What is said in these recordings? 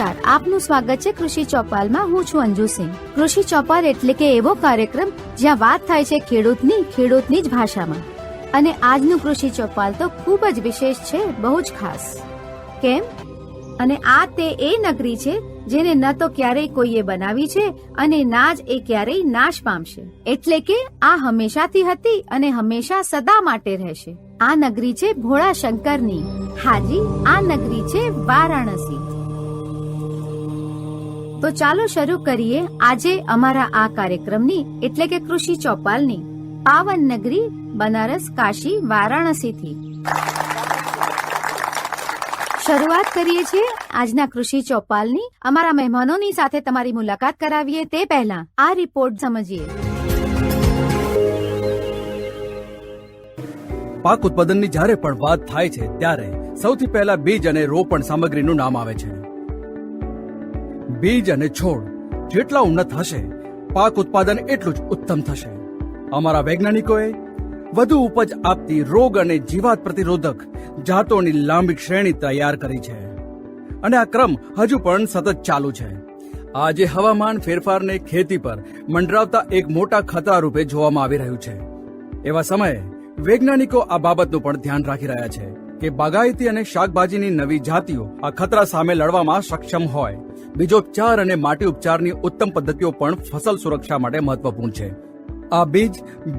નમસ્કાર, આપનું સ્વાગત છે કૃષિ ચોપાલમાં. હું છું અંજુ સિંહ. કૃષિ ચોપાલ એટલે કે એવો કાર્યક્રમ જ્યાં વાત થાય છે ખેડૂતની જ ભાષામાં. અને આજનું કૃષિ ચોપાલ તો ખૂબ જ વિશેષ છે, બહુ જ ખાસ. કેમ? અને આ તે એ નગરી છે જેને ન તો ક્યારેય કોઈએ બનાવી છે અને ના જ એ ક્યારેય નાશ પામશે. એટલે કે આ હંમેશાથી હતી અને હંમેશા સદા માટે રહેશે. આ નગરી છે ભોળા શંકરની. હાજી, આ નગરી છે વારાણસી. તો ચાલો શરૂ કરીએ આજે અમારા આ કાર્યક્રમની એટલે કે કૃષિ ચોપાલની પાવન નગરી બનારસ, કાશી, વારાણસીથી. શરૂઆત કરીએ છીએ આજના કૃષિ ચોપાલની. અમારા મહેમાનોની સાથે તમારી મુલાકાત કરાવીએ તે પહેલા આ રિપોર્ટ સમજીએ. પાક ઉત્પાદનની જ્યારે પણ વાત થાય છે ત્યારે સૌથી પહેલા બીજ અને રોપણ સામગ્રીનું નામ આવે છે. બીજ અને છોડ જેટલા ઉન્નત હશે, પાક ઉત્પાદન એટલું જ ઉત્તમ થશે. અમારા વૈજ્ઞાનિકોએ વધુ ઉપજ આપતી રોગ અને જીવાત પ્રતિરોધક જાતોની લાંબી શ્રેણી તૈયાર કરી છે અને આ ક્રમ હજુ પણ સતત ચાલુ છે. આજે હવામાન ફેરફારને ખેતી પર મંડરાવતા એક મોટા ખતરા રૂપે જોવામાં આવી રહ્યું છે. એવા સમયે વૈજ્ઞાનિકો આ બાબતનું પણ ધ્યાન રાખી રહ્યા છે કે બાગાયતી અને શાકભાજીની નવી જાતિઓ આ ખતરા સામે લડવામાં સક્ષમ હોય. બીજોપચાર અને માટી ઉપચારની ઉત્તમ પદ્ધતિઓ પણ ફસલ સુરક્ષા માટે મહત્વપૂર્ણ છે. આ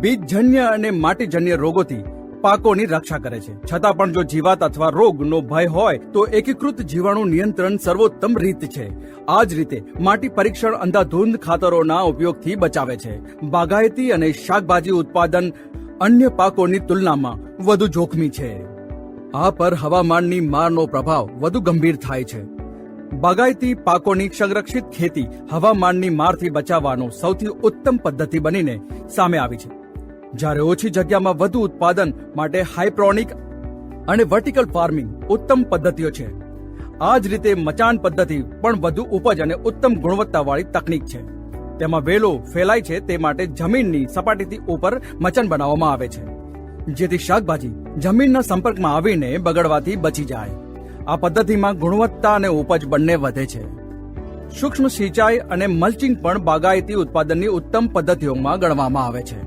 બીજજન્ય અને માટીજન્ય રોગોથી પાકોની રક્ષા કરે છે. છતાં પણ જો જીવાત અથવા રોગનો ભય હોય તો એકીકૃત જીવાણુ નિયંત્રણ સર્વોત્તમ રીત છે. આ જ રીતે માટી પરીક્ષણ અંધાધૂંધ ખાતરોના ઉપયોગથી બચાવે છે. બાગાયતી અને શાકભાજી ઉત્પાદન અન્ય પાકોની તુલનામાં વધુ જોખમી છે. આ પર હવામાનની મારનો પ્રભાવ વધુ ગંભીર થાય છે. બાગાયતી પાકોની સંરક્ષિત ખેતી હવામાનની મારથી બચાવવાનો સૌથી ઉત્તમ પદ્ધતિ બનીને સામે આવી છે. જ્યારે ઓછી જગ્યામાં વધુ ઉત્પાદન માટે હાઇડ્રોનિક અને વર્ટિકલ ફાર્મિંગ ઉત્તમ પદ્ધતિઓ છે. આ જ રીતે મચાન પદ્ધતિ પણ વધુ ઉપજ અને ઉત્તમ ગુણવત્તાવાળી તકનીક છે. તેમાં વેલો ફેલાય છે તે માટે જમીનની સપાટીથી ઉપર મચાન બનાવવામાં આવે છે, જેથી શાકભાજી જમીનના સંપર્કમાં આવીને બગડવાથી બચી જાય. આ પદ્ધતિમાં ગુણવત્તા અને ઉપજ બંને વધે છે. સૂક્ષ્મ સિંચાઈ અને મલ્ચિંગ પણ બાગાયતી ઉત્પાદનની ઉત્તમ પદ્ધતિઓમાં ગણવામાં આવે છે.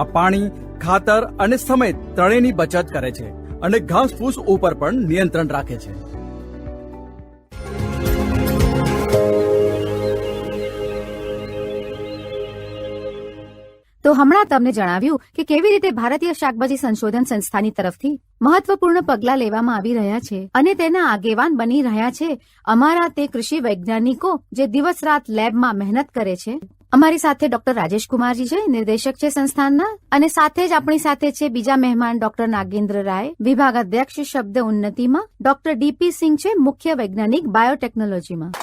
આ પાણી, ખાતર અને સમય ત્રણેયની બચત કરે છે અને ઘાસફૂસ ઉપર પણ નિયંત્રણ રાખે છે. તો હમણાં તમને જણાવ્યું કે કેવી રીતે ભારતીય શાકભાજી સંશોધન સંસ્થાની તરફથી મહત્વપૂર્ણ પગલાં લેવામાં આવી રહ્યા છે અને તેના આગેવાન બની રહ્યા છે અમારા તે કૃષિ વૈજ્ઞાનિકો જે દિવસ રાત લેબમાં મહેનત કરે છે. અમારી સાથે ડોક્ટર રાજેશ કુમારજી છે, નિર્દેશક છે સંસ્થાનના, અને સાથે જ આપણી સાથે છે બીજા મહેમાન ડોક્ટર નાગેન્દ્ર રાય, વિભાગ અધ્યક્ષ શબ્દ ઉન્નતિમાં, ડોક્ટર ડીપી સિંહ છે, મુખ્ય વૈજ્ઞાનિક બાયોટેકનોલોજીમાં.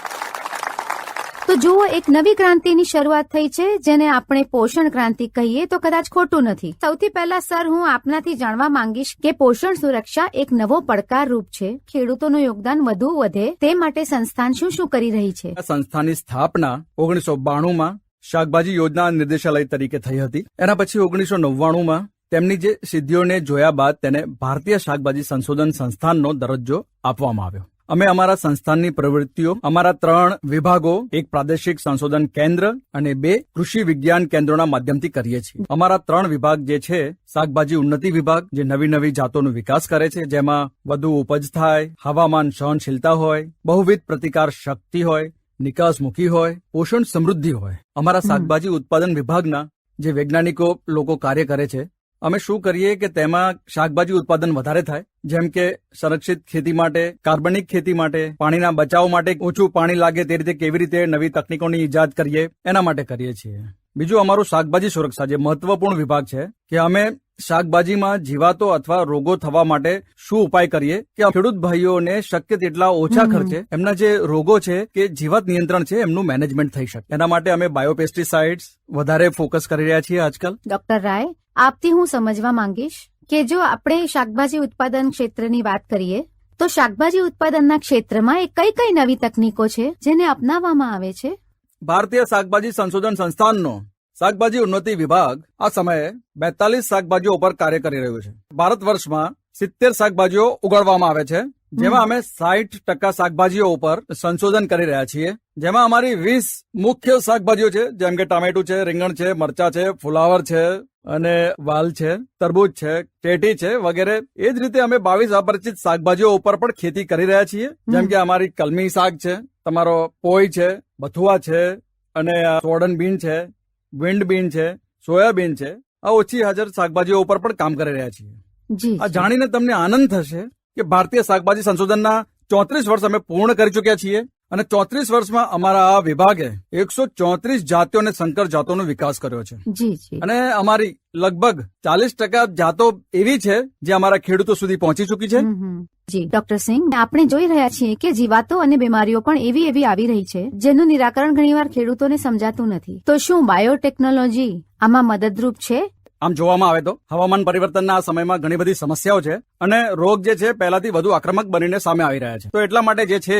તો જુઓ, એક નવી ક્રાંતિની શરૂઆત થઈ છે જેને આપણે પોષણ ક્રાંતિ કહીએ તો કદાચ ખોટું નથી. સૌથી પહેલા સર, હું આપનાથી જાણવા માંગીશ કે પોષણ સુરક્ષા એક નવો પડકાર રૂપ છે. ખેડૂતોનું યોગદાન વધુ વધે તે માટે સંસ્થાન શું શું કરી રહી છે? આ સંસ્થાની સ્થાપના 1992માં શાકભાજી યોજના નિર્દેશાલય તરીકે થઈ હતી. એના પછી 1999માં તેમની જે સિદ્ધિઓને જોયા બાદ તેને ભારતીય શાકભાજી સંશોધન સંસ્થાનનો દરજ્જો આપવામાં આવ્યો. અમે અમારા સંસ્થાનની પ્રવૃત્તિઓ અમારા 3 વિભાગો, એક પ્રાદેશિક સંશોધન કેન્દ્ર અને 2 કૃષિ વિજ્ઞાન કેન્દ્રોના માધ્યમથી કરીએ છીએ. અમારા 3 વિભાગ જે છે, શાકભાજી ઉન્નતિ વિભાગ જે નવી જાતોનો વિકાસ કરે છે, જેમાં વધુ ઉપજ થાય, હવામાન સહનશીલતા હોય, બહુવિધ પ્રતિકાર શક્તિ હોય, નિકાસમુખી હોય, પોષણ સમૃદ્ધિ હોય. અમારા શાકભાજી ઉત્પાદન વિભાગના જે વૈજ્ઞાનિકો લોકો કાર્ય કરે છે, અમે શું કરીએ કે તેમાં શાકભાજી ઉત્પાદન વધારે થાય, જેમ કે સંરક્ષિત ખેતી માટે, કાર્બનિક ખેતી માટે, પાણીના બચાવ માટે, ઓછું પાણી લાગે તે રીતે કેવી રીતે નવી તકનીકોની ઈજાદ કરીએ, એના માટે કરીએ છીએ. બીજું અમારું શાકભાજી સુરક્ષા જે મહત્વપૂર્ણ વિભાગ છે કે અમે શાકભાજીમાં જીવાતો અથવા રોગો થવા માટે શું ઉપાય કરીએ કે ખેડૂત ભાઈઓને શક્ય તેટલા ઓછા ખર્ચે એમના જે રોગો છે કે જીવાત નિયંત્રણ છે એમનું મેનેજમેન્ટ થઈ શકે. એના માટે અમે બાયોપેસ્ટિસાઇડ્સ વધારે ફોકસ કરી રહ્યા છીએ આજકાલ. ડોક્ટર રાય, આપથી હું સમજવા માંગીશ કે જો આપણે શાકભાજી ઉત્પાદન ક્ષેત્રની વાત કરીએ તો શાકભાજી ઉત્પાદનના ક્ષેત્રમાં એ કઈ નવી તકનીકો છે જેને અપનાવવામાં આવે છે? ભારતીય શાકભાજી સંશોધન સંસ્થાનનો શાકભાજી ઉન્નતિ વિભાગ આ સમયે 42 શાકભાજીઓ પર કાર્ય કરી રહ્યું છે. ભારત વર્ષમાં 70 શાકભાજીઓ ઉગાડવામાં આવે છે, જેમાં અમે 60% શાકભાજીઓ ઉપર સંશોધન કરી રહ્યા છીએ, જેમાં અમારી 20 મુખ્ય શાકભાજીઓ છે, જેમ કે ટામેટું છે, રીંગણ છે, મરચા છે, ફુલાવર છે અને વાલ છે, તરબૂચ છે, ટેટી છે વગેરે. એ જ રીતે અમે 22 અપરિચિત શાકભાજીઓ ઉપર પણ ખેતી કરી રહ્યા છીએ, જેમ કે અમારી કલમી શાક છે, તમારો પોઈ છે, બથુઆ છે અને સોડન બીન છે, વિન્ડ બીન છે, સોયાબીન છે. આ ઓછી હાજર શાકભાજીઓ ઉપર પણ કામ કરી રહ્યા છીએ. જી આ જાણીને તમને આનંદ થશે કે ભારતીય શાકભાજી સંશોધનના 34 વર્ષ અમે પૂર્ણ કરી ચૂક્યા છીએ અને 34 વર્ષમાં અમારા આ વિભાગે 134 જાતિઓ અને સંકર જાતોનો વિકાસ કર્યો છે. જી જી અને અમારી લગભગ 40% જાતો એવી છે જે અમારા ખેડૂતો સુધી પહોંચી ચૂકી છે. જી ડોક્ટર સિંહ, આપણે જોઈ રહ્યા છીએ કે જીવાતો અને બીમારીઓ પણ એવી આવી રહી છે જેનું નિરાકરણ ઘણીવાર ખેડૂતોને સમજાતું નથી. તો શું બાયોટેકનોલોજી આમાં મદદરૂપ છે? આમ જોવામાં આવે તો હવામાન પરિવર્તનના આ સમયમાં ઘણી બધી સમસ્યાઓ છે અને રોગ જે છે પહેલાથી વધુ આક્રમક બનીને સામે આવી રહ્યા છે. તો એટલા માટે જે છે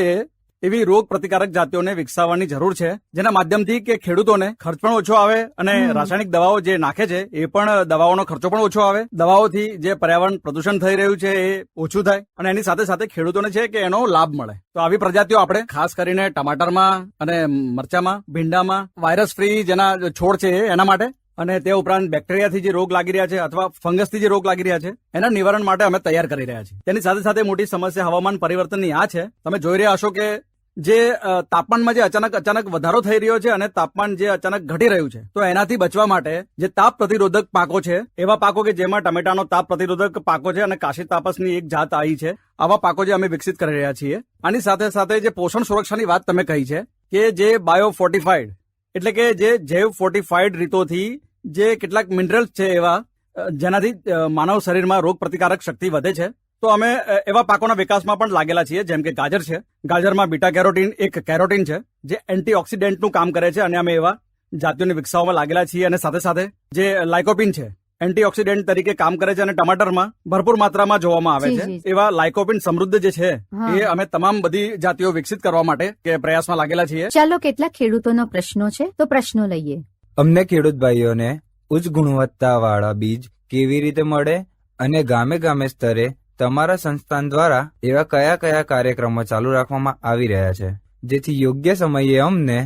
એવી રોગ પ્રતિકારક જાતિઓને વિકસાવવાની જરૂર છે, જેના માધ્યમથી કે ખેડૂતોને ખર્ચ પણ ઓછો આવે અને રાસાયણિક દવાઓ જે નાખે છે એ પણ દવાઓનો ખર્ચો પણ ઓછો આવે. દવાઓથી જે પર્યાવરણ પ્રદૂષણ થઈ રહ્યું છે એ ઓછું થાય અને એની સાથે સાથે ખેડૂતોને છે કે એનો લાભ મળે. તો આવી પ્રજાતિઓ આપણે ખાસ કરીને ટમાટરમાં અને મરચામાં, ભીંડામાં વાયરસ ફ્રી જેના છોડ છે એના માટે અને તે ઉપરાંત બેક્ટેરિયાથી જે રોગ લાગી રહ્યા છે અથવા ફંગસથી જે રોગ લાગી રહ્યા છે એના નિવારણ માટે અમે તૈયાર કરી રહ્યા છીએ. તેની સાથે સાથે મોટી સમસ્યા હવામાન પરિવર્તનની આ છે, તમે જોઈ રહ્યા હશો કે જે તાપમાનમાં જે અચાનક વધારો થઈ રહ્યો છે અને તાપમાન જે અચાનક ઘટી રહ્યું છે, તો એનાથી બચવા માટે જે તાપ પ્રતિરોધક પાકો છે, એવા પાકો કે જેમાં ટમેટાનો તાપ પ્રતિરોધક પાકો છે અને કાશી તાપસની એક જાત આવી છે, આવા પાકો જે અમે વિકસિત કરી રહ્યા છીએ. આની સાથે સાથે જે પોષણ સુરક્ષાની વાત તમે કહી છે કે જે બાયો ફોર્ટિફાઈડ એટલે કે જે જૈવ ફોર્ટિફાઈડ રીતોથી જે કેટલાક મિનરલ્સ છે એવા જેનાથી માનવ શરીરમાં રોગ પ્રતિકારક શક્તિ વધે છે, તો અમે એવા પાકોના વિકાસમાં પણ લાગેલા છીએ. જેમ કે ગાજર છે, ગાજરમાં બીટા કેરોટીન એક કેરોટીન છે જે એન્ટીઓક્સિડન્ટનું કામ કરે છે અને અમે એવા જાતિઓને વિકસાવવામાં લાગેલા છીએ. અને સાથે સાથે જે લાઇકોપિન છે એન્ટીઓક્સિડન્ટ તરીકે કામ કરે છે અને ટમાટરમાં ભરપૂર માત્રામાં જોવામાં આવે છે. એવા લાઇકોપિન સમૃદ્ધ જે છે એ અમે તમામ બધી જાતિઓ વિકસિત કરવા માટે કે પ્રયાસમાં લાગેલા છીએ. ચાલો કેટલાક ખેડૂતોના પ્રશ્નો છે, તો પ્રશ્નો લઈએ. અમને ખેડૂત ભાઈઓને ઉચ્ચ ગુણવત્તાવાળા બીજ કેવી રીતે મળે અને ગામે સ્તરે તમારા સંસ્થાન દ્વારા એવા કયા કાર્યક્રમો ચાલુ રાખવામાં આવી રહ્યા છે જેથી યોગ્ય સમયે અમને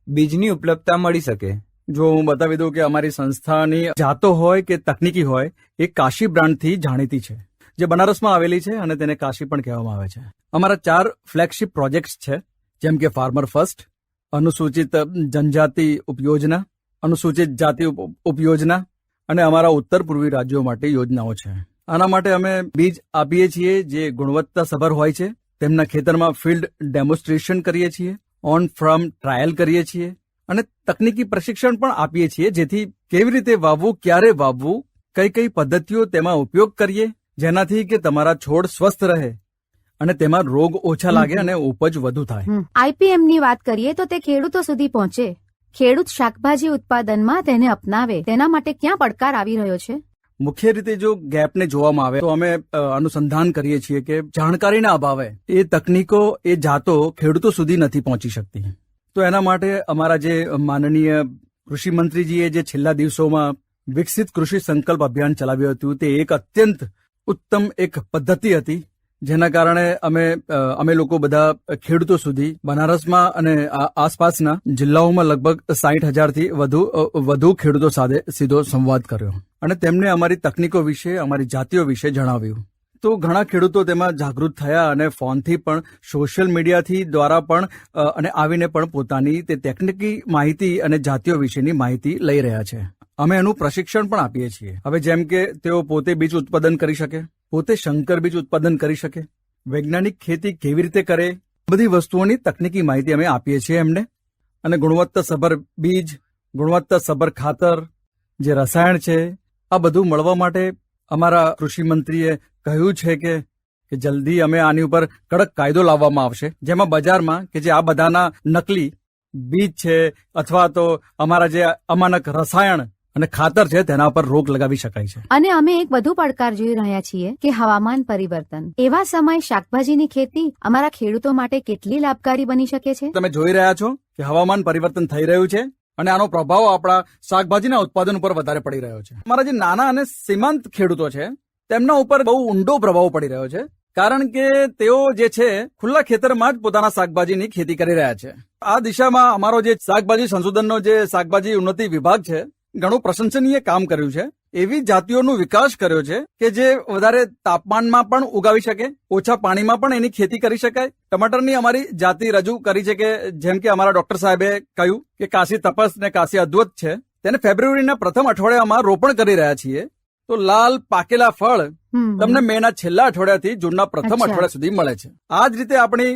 બીજની ઉપલબ્ધતા મળી શકે? જો હું બતાવી દઉં કે અમારી સંસ્થાની જાતો હોય કે તકનીકી હોય એ કાશી બ્રાન્ડથી જાણીતી છે, જે બનારસમાં આવેલી છે અને તેને કાશી પણ કહેવામાં આવે છે. અમારા 4 ફ્લેગશિપ પ્રોજેક્ટ્સ છે, જેમ કે ફાર્મર ફર્સ્ટ, અનુસૂચિત જનજાતિ ઉપયોજના, અનુસૂચિત જાતિ ઉપયોજના અને અમારા ઉત્તર પૂર્વી રાજ્યો માટે યોજનાઓ છે. આના માટે અમે બીજ આપીએ છીએ જે ગુણવત્તાસભર હોય છે. તેમના ખેતરમાં ફિલ્ડ ડેમોન્સ્ટ્રેશન કરીએ છીએ, ઓન ફાર્મ ટ્રાયલ કરીએ છીએ અને તકનીકી પ્રશિક્ષણ પણ આપીએ છીએ, જેથી કેવી રીતે વાવવું, ક્યારે વાવવું, કઈ પદ્ધતિઓ તેમાં ઉપયોગ કરીએ જેનાથી કે તમારા છોડ સ્વસ્થ રહે અને તેમાં રોગ ઓછા લાગે અને ઉપજ વધુ થાય. આઈપીએમ ની વાત કરીએ તો તે ખેડૂતો સુધી પહોંચે, ખેડૂત શાકભાજી ઉત્પાદનમાં તેને અપનાવે, તેના માટે ક્યાં પડકાર આવી રહ્યો છે? મુખ્ય રીતે જો ગેપને જોવામાં આવે તો અમે અનુસંધાન કરીએ છીએ કે જાણકારીના અભાવે એ તકનીકો, એ જાતો ખેડૂતો સુધી નથી પહોંચી શકતી. તો એના માટે અમારા જે માનનીય કૃષિ મંત્રીજીએ જે છેલ્લા દિવસોમાં વિકસિત કૃષિ સંકલ્પ અભિયાન ચલાવ્યું હતું, તે એક અત્યંત ઉત્તમ એક પદ્ધતિ હતી, જેના કારણે અમે લોકો બધા ખેડૂતો સુધી બનારસમાં અને આસપાસના જિલ્લાઓમાં લગભગ 60,000થી વધુ ખેડૂતો સાથે સીધો સંવાદ કર્યો અને તેમને અમારી તકનીકો વિશે, અમારી જાતિઓ વિશે જણાવ્યું. તો ઘણા ખેડૂતો તેમાં જાગૃત થયા અને ફોનથી પણ, સોશિયલ મીડિયાથી દ્વારા પણ અને આવીને પણ પોતાની તે ટેકનિકી માહિતી અને જાતિઓ વિશેની માહિતી લઈ રહ્યા છે. અમે એનું પ્રશિક્ષણ પણ આપીએ છીએ. હવે જેમ કે તેઓ પોતે બીજ ઉત્પાદન કરી શકે, પોતે સંકર બીજ ઉત્પાદન કરી શકે, વૈજ્ઞાનિક ખેતી કેવી રીતે કરે, બધી વસ્તુઓની તકનીકી માહિતી અમે આપીએ છીએ એમને. અને ગુણવત્તાસભર બીજ, ગુણવત્તાસભર ખાતર, જે રસાયણ છે, આ બધું મળવા માટે અમારા કૃષિ મંત્રીએ કહ્યું છે કે જલ્દી અમે આની ઉપર કડક કાયદો લાવવામાં આવશે, જેમાં બજારમાં કે જે આ બધાના નકલી બીજ છે અથવા તો અમારા જે અમાનક રસાયણ અને ખાતર છે તેના પર રોક લગાવી શકાય છે. અને અમે એક વધુ પડકાર જોઈ રહ્યા છીએ કે હવામાન પરિવર્તન. એવા સમય શાકભાજીની ખેતી અમારા ખેડૂતો માટે કેટલી લાભકારી બની શકે છે? તમે જોઈ રહ્યા છો કે હવામાન પરિવર્તન થઈ રહ્યું છે અને આનો પ્રભાવ આપણા શાકભાજીના ઉત્પાદન ઉપર વધારે પડી રહ્યો છે. અમારા જે નાના અને સીમાંત ખેડૂતો છે તેમના ઉપર બહુ ઊંડો પ્રભાવ પડી રહ્યો છે. કારણ કે તેઓ જે છે ખુલ્લા ખેતરમાં જ પોતાના શાકભાજીની ખેતી કરી રહ્યા છે. આ દિશામાં અમારો જે શાકભાજી સંશોધનનો જે શાકભાજી ઉન્નતિ વિભાગ છે ઘણું પ્રશંસનીય કામ કર્યું છે. એવી જાતિઓનો વિકાસ કર્યો છે કે જે વધારે તાપમાનમાં પણ ઉગાવી શકે, ઓછા પાણીમાં પણ એની ખેતી કરી શકાય. ટમાટરની અમારી જાતિ રજૂ કરી છે કે જેમ કે અમારા ડોક્ટર સાહેબે કહ્યું કે કાશી તપસ ને કાશી અદ્વત છે, તેને ફેબ્રુઆરીના પ્રથમ અઠવાડિયામાં રોપણ કરી રહ્યા છીએ. તો લાલ પાકેલા ફળ તમને મેના છેલ્લા અઠવાડિયાથી જૂનના પ્રથમ અચ્છા. અઠવાડિયા સુધી મળે છે. આ જ રીતે આપણી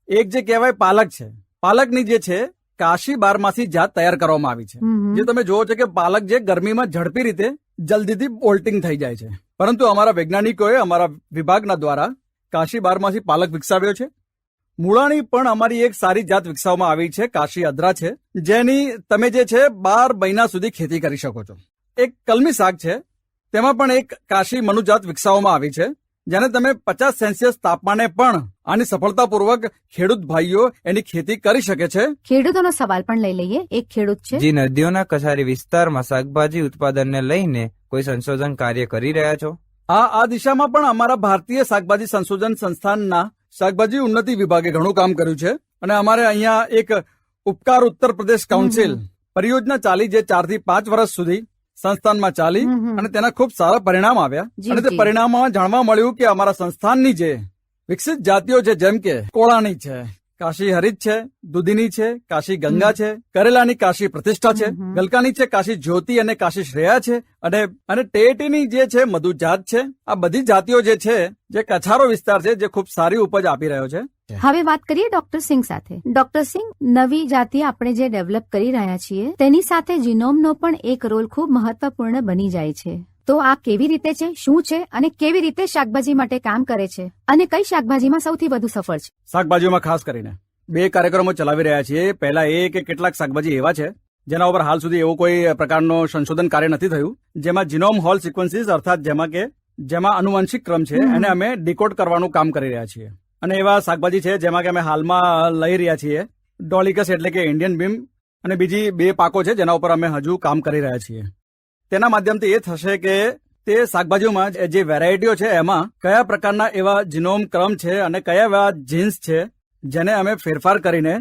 એક જે કહેવાય પાલક છે, પાલકની જે છે કાશી બારમાસી જાત તૈયાર કરવામાં આવી છે. જે તમે જોવો છો કે પાલક જે ગરમીમાં ઝડપી રીતે જલ્દીથી બોલ્ટિંગ થઈ જાય છે, પરંતુ અમારા વૈજ્ઞાનિકોએ અમારા વિભાગના દ્વારા કાશી બારમાસી પાલક વિકસાવ્યો છે. મૂળાની પણ અમારી એક સારી જાત વિકસાવવામાં આવી છે, કાશી અદરા છે, જેની તમે જે છે 12 મહિના સુધી ખેતી કરી શકો છો. એક કલમી શાક છે, તેમાં પણ એક કાશી મનુજાત વિકસાવવામાં આવી છે, જેને તમે 50 સેલ્સિયસ તાપમાને પણ આની સફળતાપૂર્વક ખેડૂત ભાઈઓ એની ખેતી કરી શકે છે. ખેડૂતોનો સવાલ પણ લઈ લઈએ. એક ખેડૂત છે. જે નદીઓના કછારી વિસ્તારમાં શાકભાજી ઉત્પાદનને લઈને કોઈ સંશોધન કાર્ય કરી રહ્યા છો? આ દિશામાં પણ અમારા ભારતીય શાકભાજી સંશોધન સંસ્થાનના શાકભાજી ઉન્નતિ વિભાગે ઘણું કામ કર્યું છે. અને અમારે અહીંયા એક ઉપકાર ઉત્તર પ્રદેશ કાઉન્સિલ પરિયોજના ચાલી, જે 4 થી 5 વર્ષ સુધી સંસ્થાનમાં ચાલી અને તેના ખૂબ સારા પરિણામ આવ્યા. જી, અને તે જી. પરિણામમાં જાણવા મળ્યું કે અમારા સંસ્થાનની જે વિકસિત જાતિઓ છે, જેમ કે કોળાની છે, કાશી હરિત છે, દૂધીની છે, કાશી ગંગા છે, કરેલાની કાશી પ્રતિષ્ઠા છે, ગલકાની છે, કાશી જ્યોતિ અને કાશી શ્રેયા છે, અને ટેટીની જે છે મધુજાત છે. આ બધી જાતિઓ જે છે, જે કછારો વિસ્તાર છે, જે ખૂબ સારી ઉપજ આપી રહ્યો છે. હવે વાત કરીએ ડોક્ટર સિંહ સાથે. ડોક્ટર સિંહ, નવી જાતિ આપણે જે ડેવલપ કરી રહ્યા છીએ તેની સાથે જીનોમનો પણ એક રોલ ખૂબ મહત્વપૂર્ણ બની જાય છે. તો આ કેવી રીતે છે, શું છે અને કેવી રીતે શાકભાજી માટે કામ કરે છે, અને કઈ શાકભાજીમાં સૌથી વધુ સફળ છે? શાકભાજીઓમાં ખાસ કરીને 2 કાર્યક્રમો ચલાવી રહ્યા છીએ. પહેલા એ કે કેટલાક શાકભાજી એવા છે જેના ઉપર હાલ સુધી એવો કોઈ પ્રકારનો સંશોધન કાર્ય નથી થયું, જેમાં જીનોમ હોલ સિક્વન્સીસ અર્થાત જેમાં આનુવંશિક ક્રમ છે એને અમે ડીકોડ કરવાનું કામ કરી રહ્યા છીએ. અને એવા શાકભાજી છે જેમાં કે અમે હાલમાં લઈ રહ્યા છીએ ડોલિકસ એટલે કે ઇન્ડિયન બીમ, અને બીજી 2 પાકો છે જેના ઉપર અમે હજુ કામ કરી રહ્યા છીએ. તેના માધ્યમથી એ થશે કે તે શાકભાજીઓમાં જે વેરાયટીઓ છે એમાં કયા પ્રકારના એવા જીનોમ ક્રમ છે અને કયા એવા જીન્સ છે જેને અમે ફેરફાર કરીને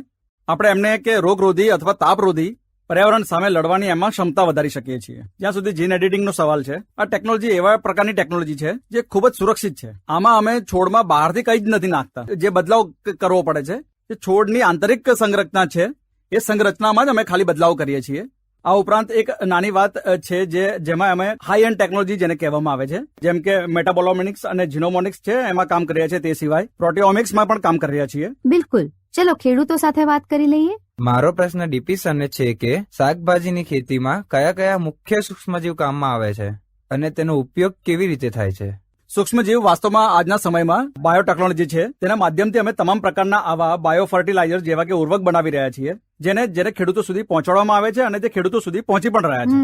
આપણે એમને કે રોગરોધી અથવા તાપરોધી પર્યાવરણ સામે લડવાની એમાં ક્ષમતા વધારી શકીએ છીએ. જ્યાં સુધી જીન એડિટિંગનો સવાલ છે, આ ટેકનોલોજી એવા પ્રકારની ટેકનોલોજી છે જે ખૂબ જ સુરક્ષિત છે. આમાં અમે છોડમાં બહારથી કંઈ જ નથી નાખતા. જે બદલાવ કરવો પડે છે જે છોડની આંતરિક સંરચના છે એ સંરચનામાં જ અમે ખાલી બદલાવ કરીએ છીએ. આ ઉપરાંત એક નાની વાત છે જેમાં અમે હાઈ એન્ડ ટેકનોલોજી જેને કહેવામાં આવે છે, જેમ કે મેટાબોલોમિક્સ અને જીનોમોનિક્સ છે, એમાં કામ કરી રહ્યા છે. તે સિવાય પ્રોટિયોમિક્સમાં પણ કામ કરી રહ્યા છીએ. બિલકુલ. ચલો ખેડૂતો સાથે વાત કરી લઈએ. મારો પ્રશ્ન ડીપી સરને છે કે શાકભાજીની ખેતીમાં કયા કયા મુખ્ય સૂક્ષ્મજીવ કામમાં આવે છે અને તેનો ઉપયોગ કેવી રીતે થાય છે? સૂક્ષ્મજીવ વાસ્તવમાં આજના સમયમાં બાયોટેકનોલોજી છે, તેના માધ્યમથી અમે તમામ પ્રકારના આવા બાયો ફર્ટિલાઇઝર જેવા કે ઉર્વરક બનાવી રહ્યા છીએ, જેને ખેડૂતો સુધી પહોંચાડવામાં આવે છે અને તે ખેડૂતો સુધી પહોંચી પણ રહ્યા છે.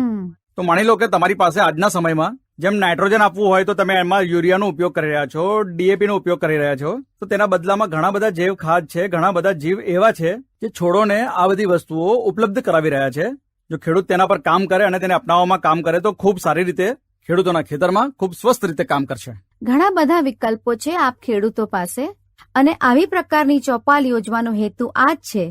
તો માની લો કે તમારી પાસે આજના સમયમાં જેમ નાઇટ્રોજન આપવું હોય તો તમે એમાં યુરિયાનો ઉપયોગ કરી રહ્યા છો, ડીએપી નો ઉપયોગ કરી રહ્યા છો, તો તેના બદલામાં ઘણા બધા જૈવ ખાદ છે, ઘણા બધા જીવ એવા છે જે છોડોને આ બધી વસ્તુઓ ઉપલબ્ધ કરાવી રહ્યા છે. જો ખેડૂત તેના પર કામ કરે અને તેને અપનાવવામાં કામ કરે તો ખૂબ સારી રીતે ખેડૂતોના ખેતરમાં ખૂબ સ્વસ્થ રીતે કામ કરશે. ઘણા બધા વિકલ્પો છે આપ ખેડૂતો પાસે, અને આવી પ્રકારની ચોપાલ યોજવાનો હેતુ આ જ છે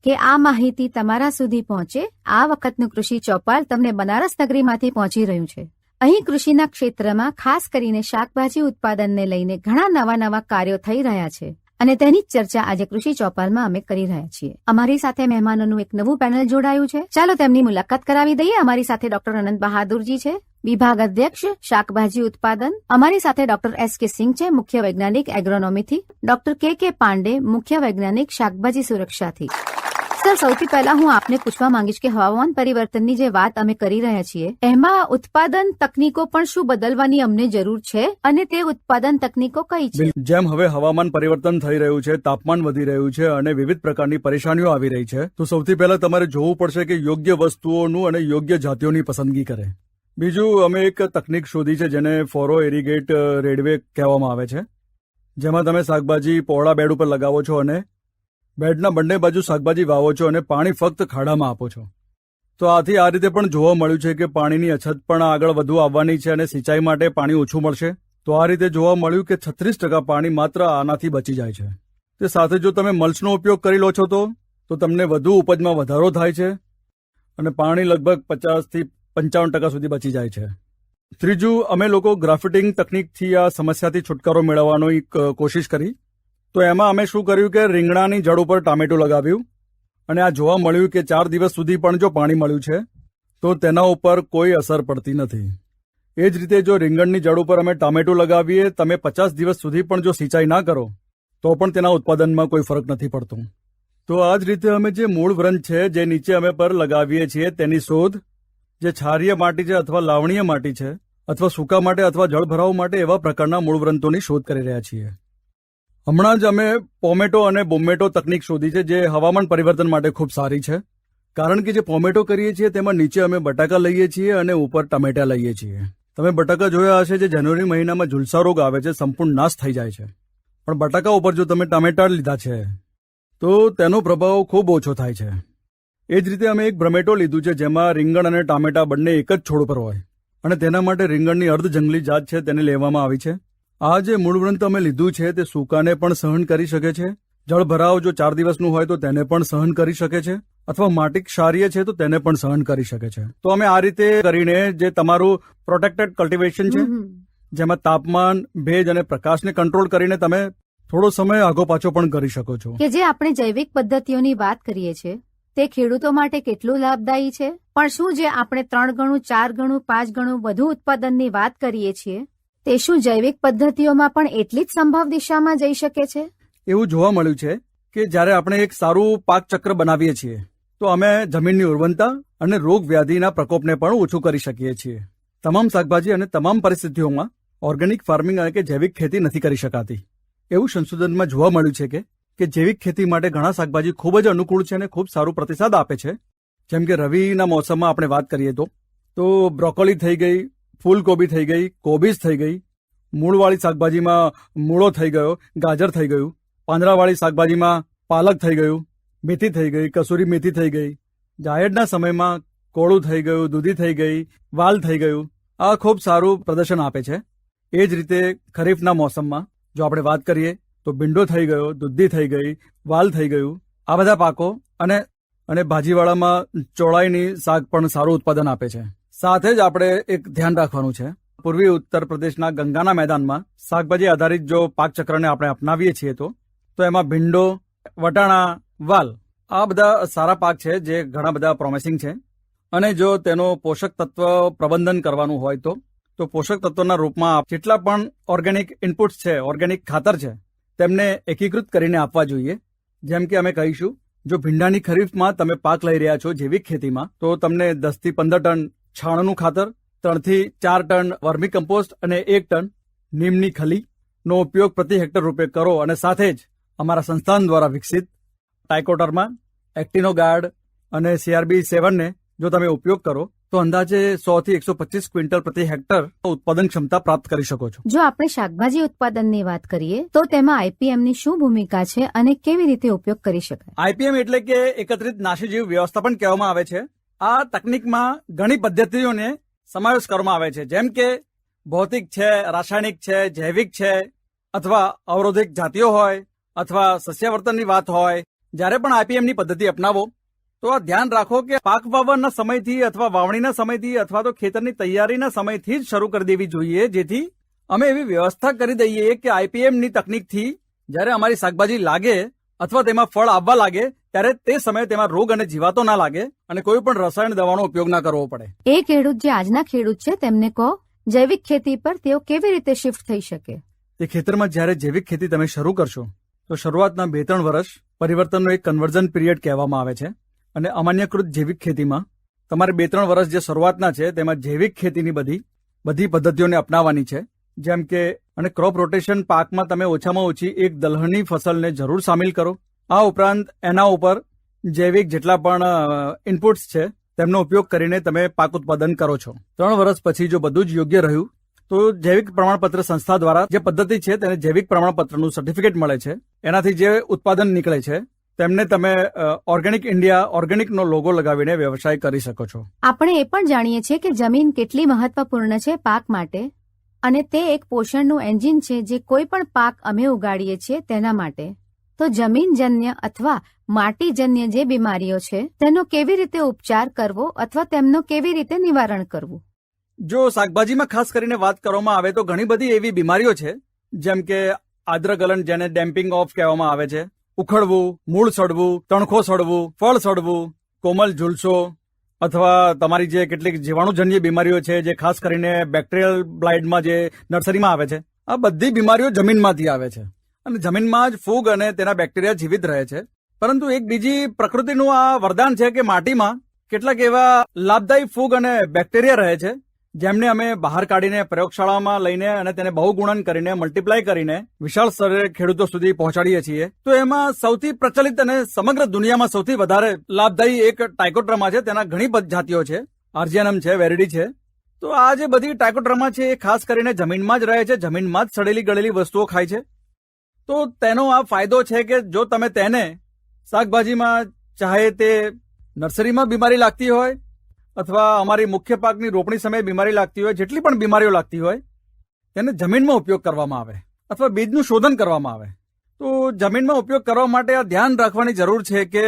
કે આ માહિતી તમારા સુધી પહોંચે. આ વખતનું કૃષિ ચોપાલ તમને બનારસ નગરીમાંથી પહોંચી રહ્યું છે. અહીં કૃષિના ક્ષેત્રમાં ખાસ કરીને શાકભાજી ઉત્પાદનને લઈને ઘણા નવા કાર્યો થઈ રહ્યા છે, અને તેની જ ચર્ચા આજે કૃષિ ચોપાલમાં અમે કરી રહ્યા છીએ. અમારી સાથે મહેમાનોનું એક નવું પેનલ જોડાયું છે. ચાલો તેમની મુલાકાત કરાવી દઈએ. અમારી સાથે ડોક્ટર અનંત બહાદુરજી છે, વિભાગ અધ્યક્ષ શાકભાજી ઉત્પાદન. અમારી સાથે ડોક્ટર S.K. સિંહ છે, મુખ્ય વૈજ્ઞાનિક એગ્રોનોમીથી. Doctor K.K. પાંડે, મુખ્ય વૈજ્ઞાનિક શાકભાજી સુરક્ષાથી. સર, સૌથી પહેલા હું આપને પૂછવા માંગીશ કે હવામાન પરિવર્તનની જે વાત અમે કરી રહ્યા છીએ એમાં ઉત્પાદન તકનીકો પણ શું બદલવાની અમને જરૂર છે, અને તે ઉત્પાદન તકનીકો કઈ છે? જેમ હવે હવામાન પરિવર્તન થઈ રહ્યું છે, તાપમાન વધી રહ્યું છે અને વિવિધ પ્રકારની પરેશાનીઓ આવી રહી છે, તો સૌથી પહેલા તમારે જોવું પડશે કે યોગ્ય વસ્તુઓનું અને યોગ્ય જાતિઓની પસંદગી કરે. બીજું, અમે એક તકનીક શોધી છે જેને ફોરો એરિગેટ રેડવે કહેવામાં આવે છે, જેમાં તમે શાકભાજી પહોળા બેડ ઉપર લગાવો છો અને બેડના બંને બાજુ શાકભાજી વાવો છો અને પાણી ફક્ત ખાડામાં આપો છો. તો આથી આ રીતે પણ જોવા મળ્યું છે કે પાણીની અછત પણ આગળ વધુ આવવાની છે અને સિંચાઈ માટે પાણી ઓછું મળશે. તો આ રીતે જોવા મળ્યું કે 36% પાણી માત્ર આનાથી બચી જાય છે. તે સાથે જો તમે મલ્ચનો ઉપયોગ કરી લો છો તો તમને વધુ ઉપજમાં વધારો થાય છે અને પાણી લગભગ 50 થી 55% સુધી બચી જાય છે. ત્રીજું, અમે લોકો ગ્રાફ્ટિંગ તકનીકથી આ સમસ્યાથી છુટકારો મેળવવાનો એક કોશિશ કરી. તો એમાં અમે શું કર્યું કે રીંગણાની જડ ઉપર ટામેટું લગાવ્યું અને આ જોવા મળ્યું કે 4 દિવસ સુધી પણ જો પાણી મળ્યું છે તો તેના ઉપર કોઈ અસર પડતી નથી. એ જ રીતે જો રીંગણની જડ ઉપર અમે ટામેટું લગાવીએ, તમે 50 દિવસ સુધી પણ જો સિંચાઈ ના કરો તો પણ તેના ઉત્પાદનમાં કોઈ ફરક નથી પડતો. તો આ જ રીતે અમે જે મૂળ વ્રંજ છે જે નીચે અમે પર લગાવીએ છીએ તેની શોધ જે છારીય માટી છે અથવા લાવણીય માટી છે અથવા સૂકા માટે અથવા જળ ભરાવ માટે એવા પ્રકારના મૂળ વ્રંજોની શોધ કરી રહ્યા છીએ. હમણાં જ અમે પોમેટો અને બોમેટો તકનીક શોધી છે જે હવામાન પરિવર્તન માટે ખૂબ સારી છે. કારણ કે જે પોમેટો કરીએ છીએ તેમાં નીચે અમે બટાકા લઈએ છીએ અને ઉપર ટમેટા લઈએ છીએ. તમે બટાકા જોયા હશે જે જાન્યુઆરી મહિનામાં ઝુલસા રોગ આવે છે, સંપૂર્ણ નાશ થઈ જાય છે. પણ બટાકા ઉપર જો તમે ટામેટા લીધા છે તો તેનો પ્રભાવ ખૂબ ઓછો થાય છે. એ જ રીતે અમે એક બ્રમેટો લીધું છે જેમાં રીંગણ અને ટામેટા બંને એક જ છોડ પર હોય અને તેના માટે રીંગણની અર્ધ જંગલી જાત છે તેને લેવામાં આવી છે. આ જે મૂળવ્રંત અમે લીધું છે તે સૂકાને પણ સહન કરી શકે છે. જળ ભરાવ જો 4 દિવસનું હોય તો તેને પણ સહન કરી શકે છે અથવા માટી ક્ષારીય છે તો તેને પણ સહન કરી શકે છે. તો અમે આ રીતે કરીને જે તમારું પ્રોટેક્ટેડ કલ્ટિવેશન છે જેમાં તાપમાન, ભેજ અને પ્રકાશને કંટ્રોલ કરીને તમે થોડો સમય આગો પાછો પણ કરી શકો છો. કે જે આપણે જૈવિક પદ્ધતિઓની વાત કરીએ છીએ તે ખેડૂતો માટે કેટલું લાભદાયી છે, પણ શું જે આપણે 3 ગણું, 4 ગણું, 5 ગણું વધુ ઉત્પાદનની વાત કરીએ છીએ તે શું જૈવિક પદ્ધતિઓમાં પણ એટલી જ સંભવ દિશામાં જઈ શકે છે? એવું જોવા મળ્યું છે કે જ્યારે આપણે એક સારું પાક ચક્ર બનાવીએ છીએ તો અમે જમીનની ઉર્વરતા અને રોગ વ્યાધિના પ્રકોપને પણ ઓછું કરી શકીએ છીએ. તમામ શાકભાજી અને તમામ પરિસ્થિતિઓમાં ઓર્ગેનિક ફાર્મિંગ એટલે કે જૈવિક ખેતી નથી કરી શકાતી. એવું સંશોધનમાં જોવા મળ્યું છે કે જૈવિક ખેતી માટે ઘણા શાકભાજી ખૂબ જ અનુકૂળ છે અને ખૂબ સારું પ્રતિસાદ આપે છે. જેમ કે રવિના મોસમમાં આપણે વાત કરીએ તો બ્રોકોલી થઈ ગઈ, ફૂલકોબી થઈ ગઈ, કોબીજ થઈ ગઈ, મૂળવાળી શાકભાજીમાં મૂળો થઈ ગયો, ગાજર થઈ ગયું, પાંદડાવાળી શાકભાજીમાં પાલક થઈ ગયું, મેથી થઈ ગઈ, કસૂરી મેથી થઈ ગઈ, જાયડના સમયમાં કોળું થઈ ગયું, દૂધી થઈ ગઈ, વાલ થઈ ગયું. આ ખૂબ સારું પ્રદર્શન આપે છે. એ જ રીતે ખરીફના મોસમમાં જો આપણે વાત કરીએ તો ભીંડો થઈ ગયો, દૂધી થઈ ગઈ, વાલ થઈ ગયું. આ બધા પાકો અને ભાજીવાળામાં ચોળાઈની શાક પણ સારું ઉત્પાદન આપે છે. સાથે જ આપણે એક ધ્યાન રાખવાનું છે, પૂર્વી ઉત્તર પ્રદેશના ગંગાના મેદાનમાં શાકભાજી આધારિત જો પાક ચક્રને આપણે અપનાવીએ છીએ તો એમાં ભીંડો, વટાણા, વાલ આ બધા સારા પાક છે જે ઘણા બધા પ્રોમિસિંગ છે. અને જો તેનો પોષક તત્વ પ્રબંધન કરવાનું હોય તો પોષક તત્વના રૂપમાં જેટલા પણ ઓર્ગેનિક ઇનપુટ્સ છે, ઓર્ગેનિક ખાતર છે તેમને એકીકૃત કરીને આપવા જોઈએ. જેમ કે અમે કહીશું, જો ભીંડાની ખરીફમાં તમે પાક લઈ રહ્યા છો જૈવિક ખેતીમાં તો તમને 10 થી 15 ટન છાણનું ખાતર, 3 થી 4 ટન વર્મી કમ્પોસ્ટ અને 1 ટન નીમની ખલીનો ઉપયોગ પ્રતિ હેક્ટર રૂપે કરો. અને સાથે જ અમારા સંસ્થાન દ્વારા વિકસિત ટાઇકોડર્મા, એક્ટિનોગાર્ડ અને CRB7 ને જો તમે ઉપયોગ કરો તો અંદાજે 100 થી 125 ક્વિન્ટલ પ્રતિ હેક્ટર ઉત્પાદન ક્ષમતા પ્રાપ્ત કરી શકો છો. જો આપણે શાકભાજી ઉત્પાદનની વાત કરીએ તો તેમાં IPM ની શું ભૂમિકા છે અને કેવી રીતે ઉપયોગ કરી શકાય? IPM એટલે કે એકત્રિત નાશીજીવ વ્યવસ્થાપન કહેવામાં આવે છે. આ તકનીકમાં ઘણી પદ્ધતિઓને સમાવેશ કરવામાં આવે છે, જેમ કે ભૌતિક છે, રાસાયણિક છે, જૈવિક છે અથવા અવરોધિક જાતિઓ હોય અથવા સસ્યાવર્તનની વાત હોય. જ્યારે પણ IPM ની પદ્ધતિ અપનાવો તો આ ધ્યાન રાખો કે પાક વાવવાના સમયથી અથવા વાવણીના સમયથી અથવા તો ખેતરની તૈયારીના સમયથી જ શરૂ કરી દેવી જોઈએ, જેથી અમે એવી વ્યવસ્થા કરી દઈએ કે IPM ની તકનીકથી જ્યારે અમારી શાકભાજી લાગે અથવા તેમાં ફળ આવવા લાગે ત્યારે તે સમયે તેમાં રોગ અને જીવાતો ના લાગે અને કોઈ પણ રસાયણ દવાનો ઉપયોગ ના કરવો પડે. એ ખેડૂત જે આજના ખેડૂત છે તેમને કહો જૈવિક ખેતી પર તેઓ કેવી રીતે શિફ્ટ થઈ શકે? તે ખેતરમાં જ્યારે જૈવિક ખેતી તમે શરૂ કરશો તો શરૂઆતના 2-3 વર્ષ પરિવર્તનનો એક કન્વર્ઝન પિરિયડ કહેવામાં આવે છે. અને અમાન્યકૃત જૈવિક ખેતીમાં તમારે 2-3 વર્ષ જે શરૂઆતના છે તેમાં જૈવિક ખેતીની બધી પદ્ધતિઓને અપનાવવાની છે. જેમ કે અને ક્રોપ રોટેશન પાકમાં તમે ઓછામાં ઓછી એક દલહની ફસલને જરૂર સામેલ કરો. આ ઉપરાંત એના ઉપર જૈવિક જેટલા પણ ઇનપુટ્સ છે તેમનો ઉપયોગ કરીને તમે પાક ઉત્પાદન કરો છો. 3 વર્ષ પછી જો બધું જ યોગ્ય રહ્યું તો જૈવિક પ્રમાણપત્ર સંસ્થા દ્વારા જે પદ્ધતિ છે તેને જૈવિક પ્રમાણપત્રનું સર્ટિફિકેટ મળે છે. એનાથી જે ઉત્પાદન નીકળે છે તેમને તમે ઓર્ગેનિક ઇન્ડિયા ઓર્ગેનિકનો લોગો લગાવીને વ્યવસાય કરી શકો છો. આપણે એ પણ જાણીએ છીએ કે જમીન કેટલી મહત્વપૂર્ણ છે પાક માટે. અને તે એક પોષણનું એન્જિન છે જે કોઈ પણ પાક અમે ઉગાડીએ છીએ તેના માટે. તો જમીનજન્ય અથવા માટીજન્ય જે બીમારીઓ છે તેનો કેવી રીતે ઉપચાર કરવો અથવા તેમનો કેવી રીતે નિવારણ કરવું? જો શાકભાજીમાં ખાસ કરીને વાત કરવામાં આવે તો ઘણી બધી એવી બીમારીઓ છે જેમ કે આદ્રગલન, જેને ડેમ્પિંગ ઓફ કહેવામાં આવે છે, ઉખડવું, મૂળ સડવું, તણખો સડવું, ફળ સડવું, કોમલ ઝુલસો, અથવા તમારી જે કેટલીક જીવાણુજન્ય બીમારીઓ છે જે ખાસ કરીને બેક્ટેરિયલ બ્લાઇટમાં જે નર્સરીમાં આવે છે, આ બધી બીમારીઓ જમીનમાંથી આવે છે અને જમીનમાં જ ફૂગ અને તેના બેક્ટેરિયા જીવિત રહે છે. પરંતુ એક બીજી પ્રકૃતિનું આ વરદાન છે કે માટીમાં કેટલાક એવા લાભદાયી ફૂગ અને બેક્ટેરિયા રહે છે જેમને અમે બહાર કાઢીને પ્રયોગશાળામાં લઈને અને તેને બહુગુણન કરીને મલ્ટીપ્લાય કરીને વિશાળ સ્તરે ખેડૂતો સુધી પહોંચાડીએ છીએ. તો એમાં સૌથી પ્રચલિત અને સમગ્ર દુનિયામાં સૌથી વધારે લાભદાયી એક ટાઇકોડર્મા છે. તેના ઘણી બધી જાતિઓ છે, આર્જિયનમ છે, વેરિડી છે. તો આ જે બધી ટાઇકોડર્મા છે એ ખાસ કરીને જમીનમાં જ રહે છે, જમીનમાં જ સડેલી ગળેલી વસ્તુઓ ખાય છે. તો તેનો આ ફાયદો છે કે જો તમે તેને શાકભાજીમાં, ચાહે તે નર્સરીમાં બીમારી લાગતી હોય અથવા અમારી મુખ્ય પાકની રોપણી સમયે બીમારી લાગતી હોય, જેટલી પણ બીમારીઓ લાગતી હોય તેને જમીનમાં ઉપયોગ કરવામાં આવે અથવા બીજનું શોધન કરવામાં આવે. તો જમીનમાં ઉપયોગ કરવા માટે આ ધ્યાન રાખવાની જરૂર છે કે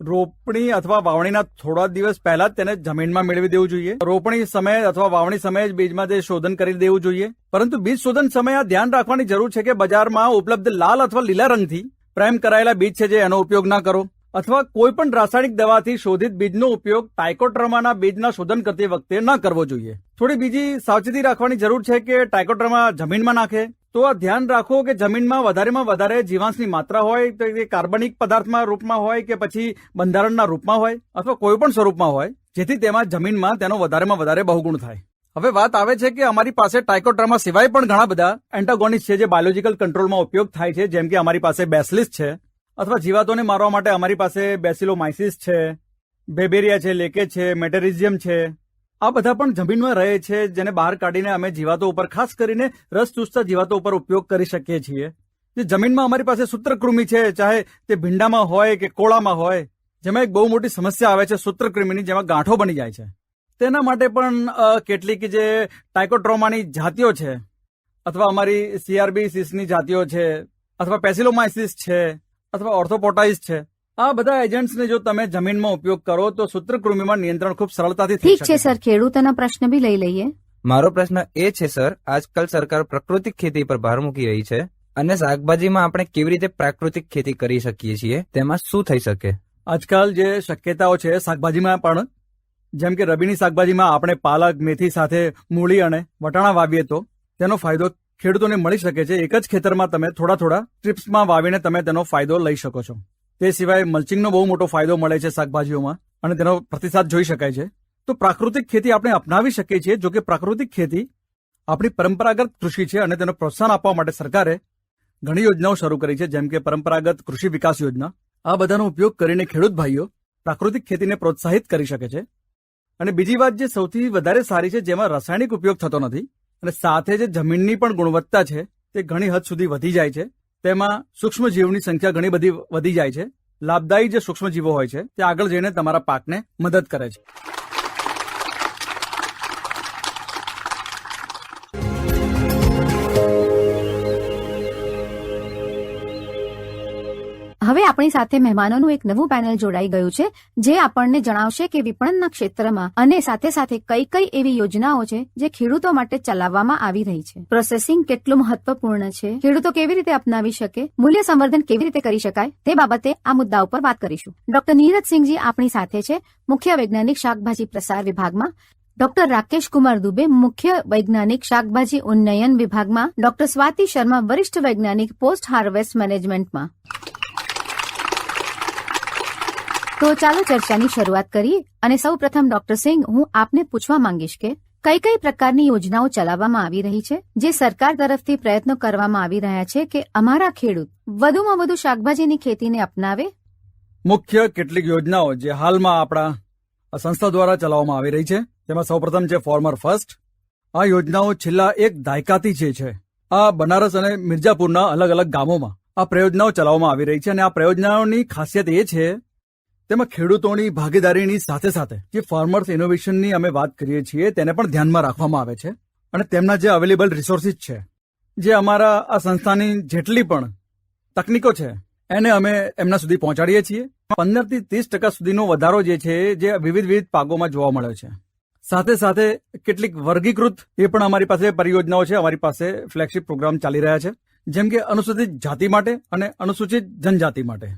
રોપણી અથવા વાવણીના થોડા દિવસ પહેલા જ તેને જમીનમાં મેળવી દેવું જોઈએ. રોપણી સમયે અથવા વાવણી સમયે જ બીજમાં તે શોધન કરી દેવું જોઈએ. પરંતુ બીજ શોધન સમયે આ ધ્યાન રાખવાની જરૂર છે કે બજારમાં ઉપલબ્ધ લાલ અથવા લીલા રંગથી પ્રાઇમ કરાયેલા બીજ છે જે એનો ઉપયોગ ના કરો, અથવા કોઈ પણ રાસાયણિક દવાથી શોધિત બીજનો ઉપયોગ ટાઇકોડર્માના બીજના શોધન કરતી વખતે ન કરવો જોઈએ. થોડી બીજી સાવચેતી રાખવાની જરૂર છે કે ટાઇકોડર્મા જમીનમાં નાખે તો આ ધ્યાન રાખો કે જમીનમાં વધારેમાં વધારે જીવાંશની માત્રા હોય, તો એ કાર્બનિક પદાર્થના રૂપમાં હોય કે પછી બંધારણના રૂપમાં હોય અથવા કોઈ પણ સ્વરૂપમાં હોય, જેથી તેમાં જમીનમાં તેનો વધારેમાં વધારે બહુગુણ થાય. હવે વાત આવે છે કે અમારી પાસે ટાઇકોડર્મા સિવાય પણ ઘણા બધા એન્ટાગોનિસ્ટ છે જે બાયોલોજીકલ કંટ્રોલમાં ઉપયોગ થાય છે. જેમ કે અમારી પાસે બેસિલિસ છે, અથવા જીવાતોને મારવા માટે અમારી પાસે બેસિલોમાઇસિસ છે, બેબેરિયા છે, લેકેજ છે, મેટેરિઝિયમ છે. આ બધા પણ જમીનમાં રહે છે જેને બહાર કાઢીને અમે જીવાતો ઉપર, ખાસ કરીને રસ ચૂસતા જીવાતો ઉપર ઉપયોગ કરી શકીએ છીએ. જે જમીનમાં અમારી પાસે સૂત્રકૃમિ છે, ચાહે તે ભીંડામાં હોય કે કોળામાં હોય, જેમાં એક બહુ મોટી સમસ્યા આવે છે સૂત્રકૃમિની, જેમાં ગાંઠો બની જાય છે. તેના માટે પણ કેટલીક જે ટાઇકોડર્માની જાતિઓ છે અથવા અમારી CRB6ની જાતિઓ છે અથવા પેસિલોમાઇસિસ છે અથવા ઓર્થોપોટાઇસ છે, આ બધા એજન્ટ્સને જો તમે જમીનમાં ઉપયોગ કરો તો સૂત્રકૃમિમાં નિયંત્રણ ખૂબ સરળતાથી થઈ શકે ઠીક છે સર, ખેડૂતોના પ્રશ્ન બી લઈ લઈએ. મારો પ્રશ્ન એ છે સર, આજકાલ સરકાર પ્રાકૃતિક ખેતી પર ભાર મૂકી રહી છે અને શાકભાજીમાં આપણે કેવી રીતે પ્રાકૃતિક ખેતી કરી શકીએ છીએ, તેમાં શું થઈ શકે? આજકાલ જે શક્યતાઓ છે શાકભાજીમાં પણ, જેમ કે રબીની શાકભાજીમાં આપણે પાલક, મેથી સાથે મૂળી અને વટાણા વાવીએ તો તેનો ફાયદો ખેડૂતોને મળી શકે છે. એક જ ખેતરમાં તમે થોડા થોડા ટ્રીપ્સમાં વાવીને તમે તેનો ફાયદો લઈ શકો છો. તે સિવાય મલ્ચિંગનો બહુ મોટો ફાયદો મળે છે શાકભાજીઓમાં અને તેનો પ્રતિસાદ જોઈ શકાય છે. તો પ્રાકૃતિક ખેતી આપણે અપનાવી શકીએ છીએ. જો કે પ્રાકૃતિક ખેતી આપણી પરંપરાગત કૃષિ છે અને તેનો પ્રોત્સાહન આપવા માટે સરકારે ઘણી યોજનાઓ શરૂ કરી છે, જેમ કે પરંપરાગત કૃષિ વિકાસ યોજના. આ બધાનો ઉપયોગ કરીને ખેડૂત ભાઈઓ પ્રાકૃતિક ખેતીને પ્રોત્સાહિત કરી શકે છે. અને બીજી વાત જે સૌથી વધારે સારી છે, જેમાં રાસાયણિક ઉપયોગ થતો નથી અને સાથે જે જમીનની પણ ગુણવત્તા છે તે ઘણી હદ સુધી વધી જાય છે. તેમાં સૂક્ષ્મજીવોની સંખ્યા ઘણી બધી વધી જાય છે. લાભદાયી જે સૂક્ષ્મજીવો હોય છે તે આગળ જઈને તમારા પાકને મદદ કરે છે. હવે આપણી સાથે મહેમાનોનું એક નવું પેનલ જોડાઈ ગયું છે જે આપણને જણાવશે કે વિપણનના ક્ષેત્રમાં અને સાથે સાથે કઈ કઈ એવી યોજનાઓ છે જે ખેડૂતો માટે ચલાવવામાં આવી રહી છે. પ્રોસેસિંગ કેટલું મહત્વપૂર્ણ છે, ખેડૂતો કેવી રીતે અપનાવી શકે, મૂલ્ય સંવર્ધન કેવી રીતે કરી શકાય, તે બાબતે આ મુદ્દા ઉપર વાત કરીશું. ડોક્ટર નીરજસિંહજી આપણી સાથે છે, મુખ્ય વૈજ્ઞાનિક શાકભાજી પ્રસાર વિભાગમાં. ડોક્ટર રાકેશ કુમાર દુબે, મુખ્ય વૈજ્ઞાનિક શાકભાજી ઉન્નયન વિભાગમાં. ડોક્ટર સ્વાતિ શર્મા, વરિષ્ઠ વૈજ્ઞાનિક પોસ્ટ હાર્વેસ્ટ મેનેજમેન્ટમાં. તો ચાલો ચર્ચાની શરૂઆત કરીએ અને સૌ પ્રથમ ડોક્ટર સિંહ, હું આપને પૂછવા માંગીશ કે કઈ કઈ પ્રકારની યોજનાઓ ચલાવવામાં આવી રહી છે જે સરકાર તરફથી પ્રયત્નો કરવામાં આવી રહ્યા છે કે અમારા ખેડૂત વધુમાં વધુ શાકભાજીની ખેતીને અપનાવે? મુખ્ય કેટલીક યોજનાઓ જે હાલમાં આપણા સંસ્થા દ્વારા ચલાવવામાં આવી રહી છે, તેમાં સૌપ્રથમ છે ફાર્મર ફર્સ્ટ. આ યોજનાઓ છેલ્લા એક દાયકાથી છે. આ બનારસ અને મિર્જાપુરના અલગ અલગ ગામોમાં આ પ્રયોજનાઓ ચલાવવામાં આવી રહી છે અને આ પ્રયોજનાઓની ખાસિયત એ છે તેમાં ખેડૂતોની ભાગીદારીની સાથે સાથે જે ફાર્મર્સ ઇનોવેશનની અમે વાત કરીએ છીએ તેને પણ ધ્યાનમાં રાખવામાં આવે છે. અને તેમના જે અવેલેબલ રિસોર્સિસ છે, જે અમારા આ સંસ્થાની જેટલી પણ તકનીકો છે એને અમે એમના સુધી પહોંચાડીએ છીએ. 15 થી 30% સુધીનો વધારો જે છે જે વિવિધ પાકોમાં જોવા મળ્યો છે. સાથે સાથે કેટલીક વર્ગીકૃત એ પણ અમારી પાસે પરિયોજનાઓ છે. અમારી પાસે ફ્લેગશિપ પ્રોગ્રામ ચાલી રહ્યા છે, જેમ કે અનુસૂચિત જાતિ માટે અને અનુસૂચિત જનજાતિ માટે.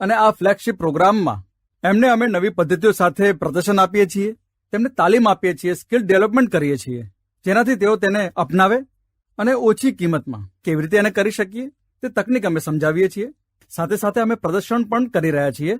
અને આ ફ્લેગશિપ પ્રોગ્રામમાં એમને અમે નવી પદ્ધતિઓ સાથે પ્રદર્શન આપીએ છીએ, તેમને તાલીમ આપીએ છીએ, સ્કિલ ડેવલપમેન્ટ કરીએ છીએ, જેનાથી તેઓ તેને અપનાવે અને ઓછી કિંમતમાં કેવી રીતે એને કરી શકીએ તે તકનીક અમે સમજાવીએ છીએ. સાથે સાથે અમે પ્રદર્શન પણ કરી રહ્યા છીએ,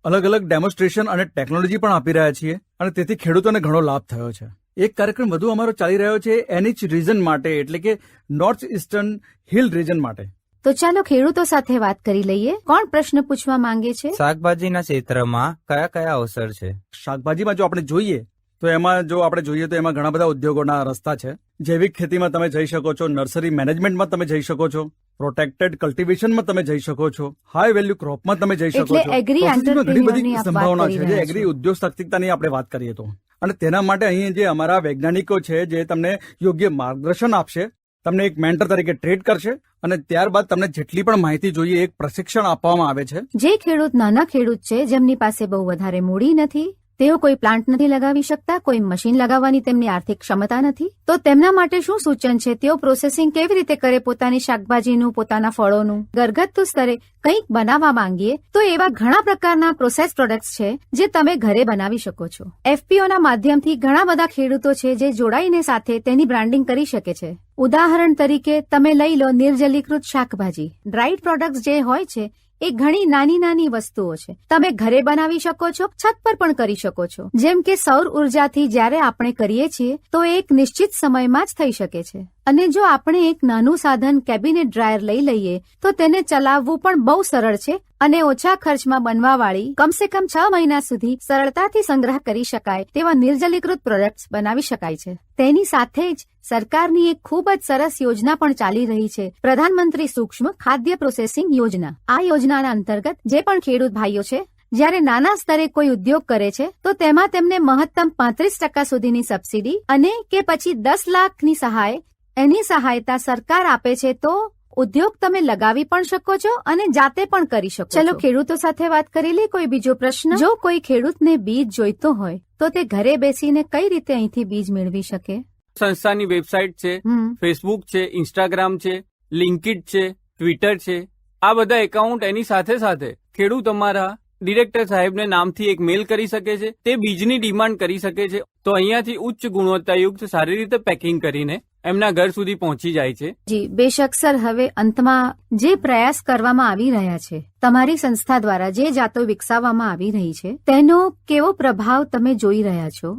અલગ અલગ ડેમોન્સ્ટ્રેશન અને ટેકનોલોજી પણ આપી રહ્યા છીએ, અને તેથી ખેડૂતોને ઘણો લાભ થયો છે. એક કાર્યક્રમ વધુ અમારો ચાલી રહ્યો છે એનએચ રીજન માટે, એટલે કે નોર્થ ઇસ્ટર્ન હિલ રીજન માટે. તો ચાલો ખેડૂતો સાથે વાત કરી લઈએ. કોણ પ્રશ્ન પૂછવા માંગે છે? શાકભાજીના ક્ષેત્રમાં કયા કયા અવસર છે? શાકભાજીમાં જો આપણે જોઈએ તો એમાં ઘણા બધા ઉદ્યોગોના રસ્તા છે. જૈવિક ખેતીમાં તમે જઈ શકો છો, નર્સરી મેનેજમેન્ટમાં તમે જઈ શકો છો, પ્રોટેક્ટેડ કલ્ટિવેશનમાં તમે જઈ શકો છો, હાઈ વેલ્યુ ક્રોપમાં તમે જઈ શકો છો. એટલે એગ્રી પ્રોસેસિંગમાં ઘણી બધી એન્ટરપ્રિન્યોરની આપ વાત સંભાવના કરી છે, જે રહ્યા એગ્રી છો. ઉદ્યોગ સાહસિકતાની આપણે વાત કરીએ તો. અને તેના માટે અહીં જે અમારા વૈજ્ઞાનિકો છે જે તમને યોગ્ય માર્ગદર્શન આપશે, તમને એક મેન્ટર તરીકે ટ્રેડ કરશે, અને ત્યારબાદ તમને જેટલી પણ માહિતી જોઈએ એક પ્રશિક્ષણ આપવામાં આવે છે. જે ખેડૂત નાના ખેડૂત છે, જેમની પાસે બહુ વધારે મૂડી નથી, તેઓ કોઈ પ્લાન્ટ નથી લગાવી શકતા, કોઈ મશીન લગાવવાની તેમની આર્થિક ક્ષમતા નથી, તો તેમના માટે શું સૂચન છે? તેઓ પ્રોસેસિંગ કેવી રીતે કરે પોતાની શાકભાજીનું, પોતાના ફળોનું? ઘરગથ્થુ સ્તરે કંઈક બનાવવા માંગીએ તો એવા ઘણા પ્રકારના પ્રોસેસ પ્રોડક્ટ્સ છે જે તમે ઘરે બનાવી શકો છો. એફપીઓના માધ્યમથી ઘણા બધા ખેડૂતો છે જે જોડાઈને સાથે તેની બ્રાન્ડિંગ કરી શકે છે. ઉદાહરણ તરીકે તમે લઈ લો નિર્જલીકૃત શાકભાજી. ડ્રાઈડ પ્રોડક્ટ્સ જે હોય છે એ ઘણી નાની નાની વસ્તુઓ છે. તમે ઘરે બનાવી શકો છો, છત પર પણ કરી શકો છો. જેમ કે સૌર ઉર્જાથી જ્યારે આપણે કરીએ છીએ તો એ એક નિશ્ચિત સમયમાં જ થઈ શકે છે. અને જો આપણે એક નાનું સાધન કેબિનેટ ડ્રાયર લઈ લઈએ તો તેને ચલાવવું પણ બહુ સરળ છે અને ઓછા ખર્ચમાં બનવાવાળી કમસે કમ 6 મહિના સુધી સરળતાથી સંગ્રહ કરી શકાય તેવા નિર્જલીકૃત પ્રોડક્ટ્સ બનાવી શકાય છે. તેની સાથે જ સરકારની એક ખૂબ જ સરસ યોજના પણ ચાલી રહી છે, પ્રધાનમંત્રી સૂક્ષ્મ ખાદ્ય પ્રોસેસિંગ યોજના. આ યોજનાના અંતર્ગત જે પણ ખેડૂત ભાઈઓ છે જ્યારે નાના સ્તરે કોઈ ઉદ્યોગ કરે છે તો તેમાં તેમને મહત્તમ 35% સુધીની સબસિડી અને કે પછી 10 લાખની સહાય, એની સહાયતા સરકાર આપે છે. તો ઉદ્યોગ તમે લગાવી પણ શકો છો અને જાતે પણ કરી શકો છો. ચલો ખેડૂતો સાથે વાત કરી લે. કોઈ બીજો પ્રશ્ન? જો કોઈ ખેડૂતને બીજ જોઈતો હોય તો તે ઘરે બેસીને કઈ રીતે અહીંથી બીજ મેળવી શકે? સંસ્થાની વેબસાઇટ છે, ફેસબુક છે, ઇન્સ્ટાગ્રામ છે, લિંકિડ છે, ટ્વિટર છે. આ બધા એકાઉન્ટ એની સાથે સાથે ખેડૂત અમારા ડિરેક્ટર સાહેબને નામથી એક મેલ કરી શકે છે, તે બીજની ડિમાન્ડ કરી શકે છે. તો અહીંયાથી ઉચ્ચ ગુણવત્તાયુક્ત સારી રીતે પેકિંગ કરીને એમના ઘર સુધી પહોંચી જાય છે. જી બેશક સર. હવે અંતમાં જે પ્રયાસ કરવામાં આવી રહ્યા છે તમારી સંસ્થા દ્વારા, જે જાતો વિકસાવવામાં આવી રહી છે, તેનો કેવો પ્રભાવ તમે જોઈ રહ્યા છો?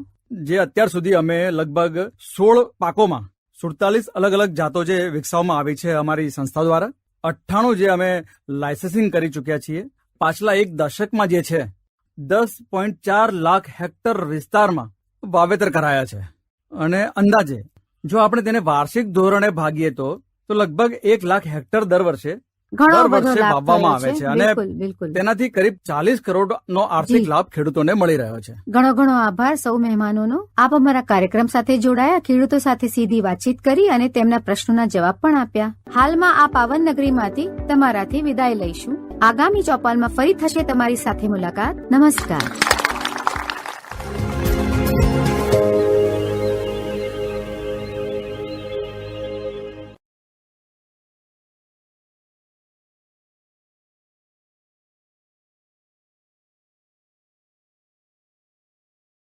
જે અત્યાર સુધી અમે લગભગ 16 પાકોમાં 47 અલગ અલગ જાતો જે વિકસાવવામાં આવી છે અમારી સંસ્થા દ્વારા, 98 જે અમે લાયસન્સિંગ કરી ચૂક્યા છીએ. પાછલા એક દશકમાં જે છે 10.4 લાખ હેક્ટર વિસ્તારમાં વાવેતર કરાયા છે. અને અંદાજે જો આપણે તેને વાર્ષિક ધોરણે ભાગીએ તો લગભગ 1 લાખ હેક્ટર દર વર્ષે ઘણો બધો લાભ વાવવામાં થયો આવે છે. છે. અને બિલકુલ બિલકુલ. તેનાથી કરીબ 40 કરોડનો આર્થિક જી. લાભ ખેડૂતોને મળી રહ્યો છે. ઘણો ઘણો આભાર સૌ મહેમાનોનો. આપ અમારા કાર્યક્રમ સાથે જોડાયા, ખેડૂતો સાથે સીધી વાતચીત કરી અને તેમના પ્રશ્નોના જવાબ પણ આપ્યા. હાલમાં આ પાવન નગરીમાંથી તમારાથી વિદાય લઈશું. આગામી ચોપાલમાં ફરી થશે તમારી સાથે મુલાકાત. નમસ્કાર.